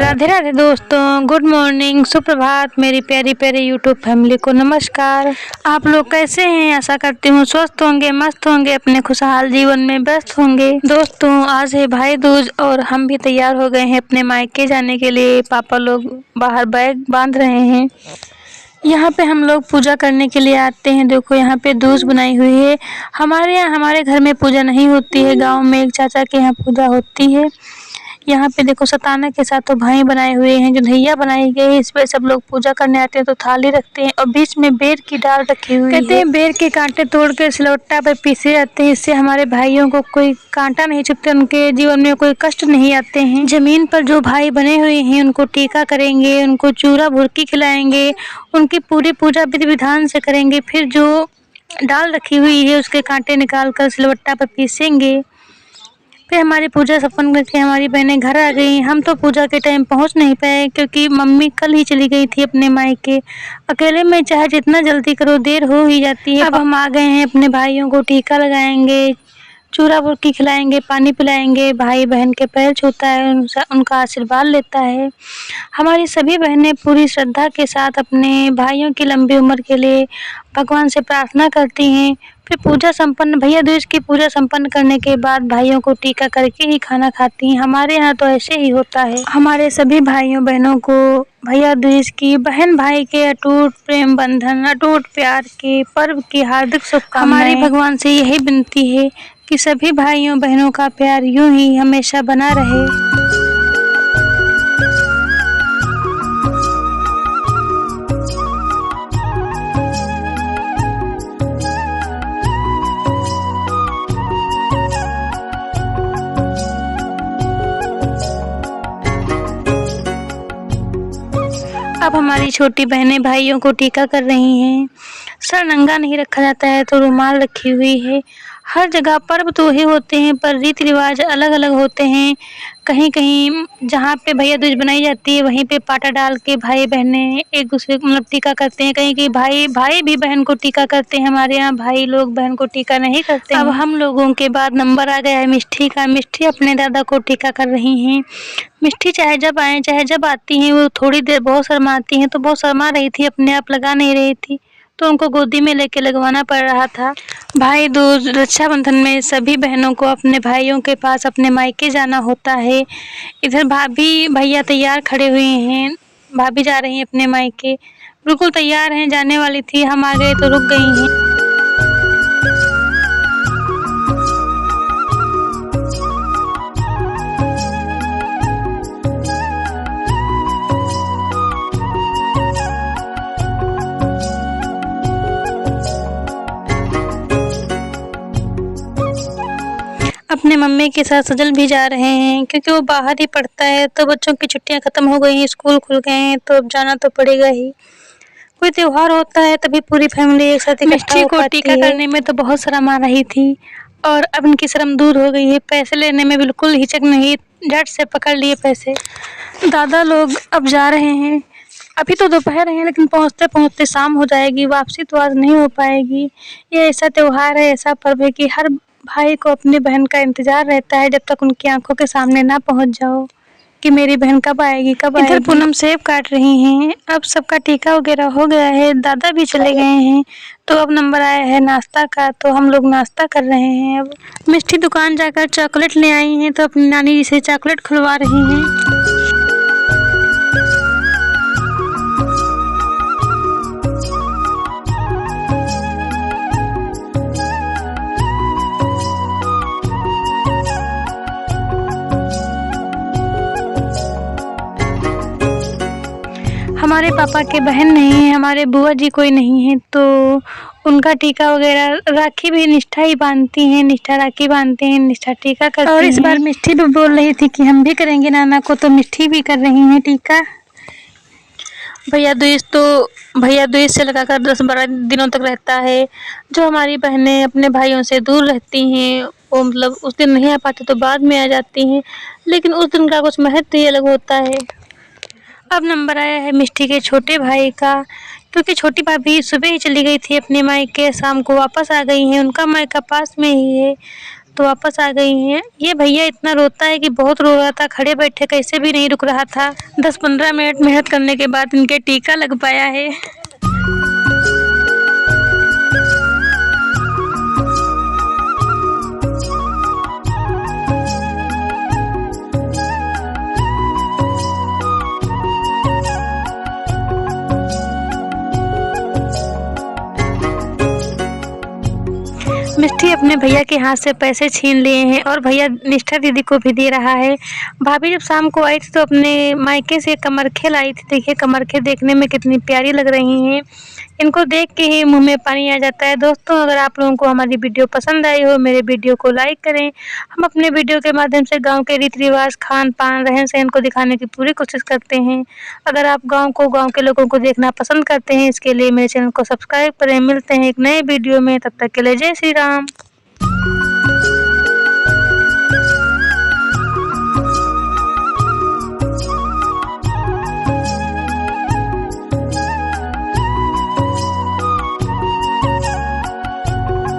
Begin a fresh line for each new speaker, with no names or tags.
राधे राधे दोस्तों, good morning, सुप्रभात मेरी प्यारी प्यारी यूट्यूब फैमिली को नमस्कार। आप लोग कैसे हैं? आशा करती हूँ स्वस्थ होंगे, मस्त होंगे, अपने खुशहाल जीवन में व्यस्त होंगे। दोस्तों, आज है भाई दूज और हम भी तैयार हो गए हैं अपने मायके जाने के लिए। पापा लोग बाहर बैग बांध रहे हैं। यहाँ पे हम लोग पूजा करने के लिए आते हैं। देखो यहाँ पे दूज बनाई हुई है। हमारे यहाँ, हमारे घर में पूजा नहीं होती है, गांव में एक चाचा के यहाँ पूजा होती है। यहाँ पे देखो सताना के साथ तो भाई बनाए हुए हैं, जो धैया बनाई गई है, इस पे सब लोग पूजा करने आते हैं तो थाली रखते हैं और बीच में बेर की डाल रखी हुई है। कहते हैं बेर के कांटे तोड़ के सिलवट्टा पे पीसे जाते हैं, इससे हमारे भाइयों को कोई कांटा नहीं चुभता, उनके जीवन में कोई कष्ट नहीं आते हैं। जमीन पर जो भाई बने हुए हैं उनको टीका करेंगे, उनको चूरा भुरकी खिलाएंगे, उनकी पूरी पूजा विधि विधान से करेंगे। फिर जो डाल रखी हुई है उसके कांटे निकाल कर सिलवट्टा पर पीसेंगे। फिर हमारी पूजा संपन्न करके हमारी बहनें घर आ गई। हम तो पूजा के टाइम पहुंच नहीं पाए क्योंकि मम्मी कल ही चली गई थी अपने मायके। अकेले में चाहे जितना जल्दी करो देर हो ही जाती है। अब हम आ गए हैं, अपने भाइयों को टीका लगाएंगे, चूरा बुरकी खिलाएंगे, पानी पिलाएंगे। भाई बहन के पैर छूता है, उनका आशीर्वाद लेता है। हमारी सभी बहनें पूरी श्रद्धा के साथ अपने भाइयों की लंबी उम्र के लिए भगवान से प्रार्थना करती हैं। फिर पूजा संपन्न, भैया दूज की पूजा संपन्न करने के बाद भाइयों को टीका करके ही खाना खाती हैं। हमारे यहाँ तो ऐसे ही होता है। हमारे सभी भाइयों बहनों को भैया दूज की, बहन भाई के अटूट प्रेम बंधन, अटूट प्यार के पर्व की हार्दिक शुभकामनाएं। हमारी भगवान से यही विनती है कि सभी भाइयों बहनों का प्यार यूं ही हमेशा बना रहे। अब हमारी छोटी बहनें भाइयों को टीका कर रही हैं। सर नंगा नहीं रखा जाता है तो रुमाल रखी हुई है। हर जगह पर्व तो ही होते हैं पर रीति रिवाज अलग अलग होते हैं। कहीं कहीं जहाँ पे भैया दूज बनाई जाती है वहीं पे पाटा डाल के भाई बहनें एक दूसरे को मतलब टीका करते हैं। कहीं कहीं भाई भी बहन को टीका करते हैं। हमारे यहाँ भाई लोग बहन को टीका नहीं करते। अब हम लोगों के बाद नंबर आ गया है मिष्ठी का। मिष्ठी अपने दादा को टीका कर रही हैं। मिष्ठी चाहे जब आए चाहे जब आती हैं, वो थोड़ी देर बहुत शर्माती हैं, तो बहुत शर्मा रही थी, अपने आप लगा नहीं रही थी, तो उनको गोदी में लेके लगवाना पड़ रहा था। भाई दूज, रक्षाबंधन में सभी बहनों को अपने भाइयों के पास अपने मायके जाना होता है। इधर भाभी भैया तैयार खड़े हुए हैं, भाभी जा रही हैं अपने मायके, बिल्कुल तैयार हैं, जाने वाली थी, हम आ गए तो रुक गई हैं। अपने मम्मी के साथ सजल भी जा रहे हैं क्योंकि वो बाहर ही पढ़ता है, तो बच्चों की छुट्टियां खत्म हो गई हैं, स्कूल खुल गए हैं, तो अब जाना तो पड़ेगा ही। कोई त्योहार होता है तभी पूरी फैमिली एक साथ इकट्ठा हो पाती है। टीका करने में तो बहुत शर्म आ रही थी और अब इनकी शर्म दूर हो गई है। पैसे लेने में बिल्कुल हिचक नहीं, झट से पकड़ लिए पैसे। दादा लोग अब जा रहे हैं। अभी तो दोपहर है लेकिन पहुँचते पहुँचते शाम हो जाएगी, वापसी तो आज नहीं हो पाएगी। ये ऐसा त्योहार है, ऐसा पर्व है कि हर भाई को अपनी बहन का इंतजार रहता है, जब तक उनकी आंखों के सामने ना पहुंच जाओ कि मेरी बहन कब आएगी कब आएगी। इधर पूनम सेब काट रही हैं। अब सबका टीका वगैरह हो गया है, दादा भी चले गए हैं, तो अब नंबर आया है नाश्ता का, तो हम लोग नाश्ता कर रहे हैं। अब मिष्टी दुकान जाकर चॉकलेट ले आई हैं, तो अपनी नानी जी से चॉकलेट खुलवा रही हैं। हमारे पापा के बहन नहीं है, हमारे बुआ जी कोई नहीं है, तो उनका टीका वगैरह राखी भी निष्ठा ही बांधती हैं, निष्ठा राखी बांधते हैं, निष्ठा टीका करती हैं। और इस बार मिष्ठी भी बोल रही थी कि हम भी करेंगे नाना को, तो मिष्ठी भी कर रही हैं टीका। भैया दूज से लगाकर 10-12 दिनों तक रहता है। जो हमारी बहनें अपने भाइयों से दूर रहती हैं वो मतलब उस दिन नहीं आ पाती तो बाद में आ जाती हैं, लेकिन उस दिन का कुछ महत्व ही अलग होता है। अब नंबर आया है मिष्टी के छोटे भाई का, क्योंकि छोटी भाभी सुबह ही चली गई थी अपने मायके, शाम को वापस आ गई हैं। उनका मायका पास में ही है, तो वापस आ गई हैं। ये भैया इतना रोता है कि बहुत रो रहा था, खड़े बैठे कैसे भी नहीं रुक रहा था। 10-15 मिनट मेहनत करने के बाद इनके टीका लग पाया है। मिष्टी अपने भैया के हाथ से पैसे छीन लिए हैं और भैया निष्ठा दीदी को भी दे रहा है। भाभी जब शाम को आई थी तो अपने मायके से कमरखे लाई थी। देखिए कमरखे देखने में कितनी प्यारी लग रही हैं। इनको देख के ही मुंह में पानी आ जाता है। दोस्तों, अगर आप लोगों को हमारी वीडियो पसंद आई हो, मेरे वीडियो को लाइक करें। हम अपने वीडियो के माध्यम से गाँव के रीति रिवाज, खान पान, रहन सहन को दिखाने की पूरी कोशिश करते हैं। अगर आप गाँव के लोगों को देखना पसंद करते हैं, इसके लिए मेरे चैनल को सब्सक्राइब करें। मिलते हैं एक नए वीडियो में, तब तक के लिए जय श्री राम।